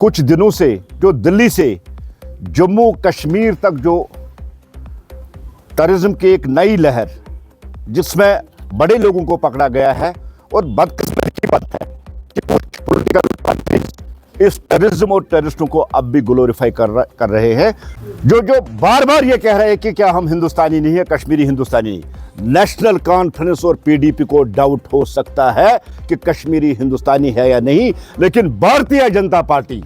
कुछ दिनों से जो दिल्ली से जम्मू कश्मीर तक जो टेररिज्म की एक नई लहर जिसमें बड़े लोगों को पकड़ा गया है, और बदकिस्मती की बात है कि कुछ पॉलिटिकल पार्टीज इस टेररिज्म और टेररिस्टों को अब भी ग्लोरीफाई कर रहे हैं, जो बार बार ये कह रहे हैं कि क्या हम हिंदुस्तानी नहीं है, कश्मीरी हिंदुस्तानी नहीं। नेशनल कॉन्फ्रेंस और पीडीपी को डाउट हो सकता है कि कश्मीरी हिंदुस्तानी है या नहीं, लेकिन भारतीय जनता पार्टी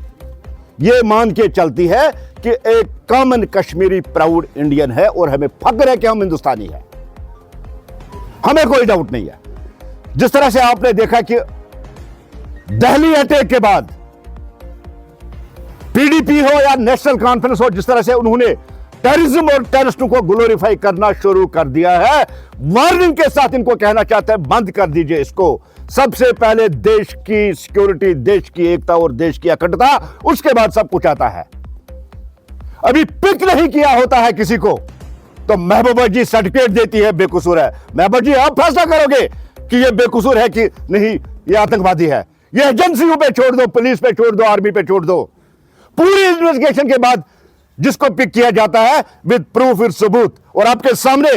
ये मान के चलती है कि एक कॉमन कश्मीरी प्राउड इंडियन है और हमें फख्र है कि हम हिंदुस्तानी हैं। हमें कोई डाउट नहीं है। जिस तरह से आपने देखा कि दिल्ली अटैक के बाद पीडीपी हो या नेशनल कॉन्फ्रेंस हो, जिस तरह से उन्होंने टेररिज्म और टेररिस्टों को ग्लोरीफाई करना शुरू कर दिया है, वार्निंग के साथ इनको कहना चाहते हैं बंद कर दीजिए इसको। सबसे पहले देश की सिक्योरिटी, देश की एकता और देश की अखंडता, उसके बाद सब कुछ आता है। अभी पिक नहीं किया होता है किसी को तो महबूबा जी सर्टिफिकेट देती है बेकसूर है। महबूबा जी आप फैसला करोगे कि ये बेकसूर है कि नहीं, ये आतंकवादी है। ये एजेंसियों पे छोड़ दो, पुलिस पे छोड़ दो, आर्मी पे छोड़ दो। पूरी इन्वेस्टिगेशन के बाद जिसको पिक किया जाता है विद प्रूफ, विद सबूत, और आपके सामने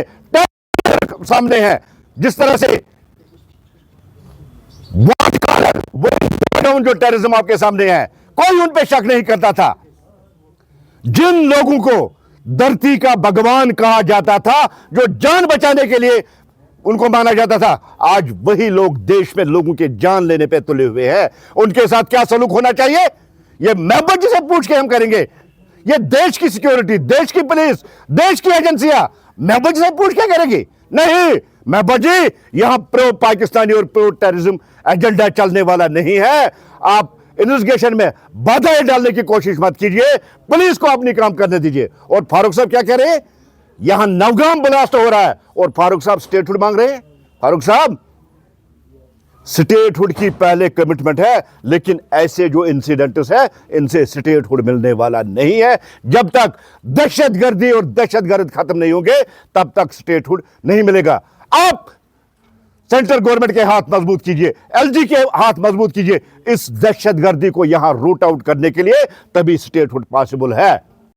है जिस तरह से जो टेररिज्म आपके सामने है, कोई उन पे शक नहीं करता था। जिन लोगों को धरती का भगवान कहा जाता था, जो जान बचाने के लिए उनको माना जाता था, आज वही लोग देश में लोगों के जान लेने पे तुले हुए हैं। उनके साथ क्या सलूक होना चाहिए, ये महबूबा जी से पूछ के हम करेंगे। ये देश की सिक्योरिटी, देश की पुलिस, देश की एजेंसियां महबूबा जी से पूछ के करेगी? नहीं, महबूबा जी यहां प्रो पाकिस्तानी और प्रो टेररिज्म एजेंडा चलने वाला नहीं है। आप इन्वेस्टिगेशन में बाधाएं डालने की कोशिश मत कीजिए, पुलिस को अपनी काम करने दीजिए। और फारूक साहब क्या कह रहे हैं, यहां नवगाम ब्लास्ट हो रहा है और फारूक साहब स्टेटहुड मांग रहे हैं। फारूक साहब, स्टेटहुड की पहले कमिटमेंट है, लेकिन ऐसे जो इंसिडेंट्स है इनसे स्टेटहुड मिलने वाला नहीं है। जब तक दहशतगर्दी और दहशतगर्द खत्म नहीं होंगे तब तक स्टेटहुड नहीं मिलेगा। आप सेंट्रल गवर्नमेंट के हाथ मजबूत कीजिए, एलजी के हाथ मजबूत कीजिए इस दहशतगर्दी को यहां रूट आउट करने के लिए, तभी स्टेटहुड पॉसिबल है।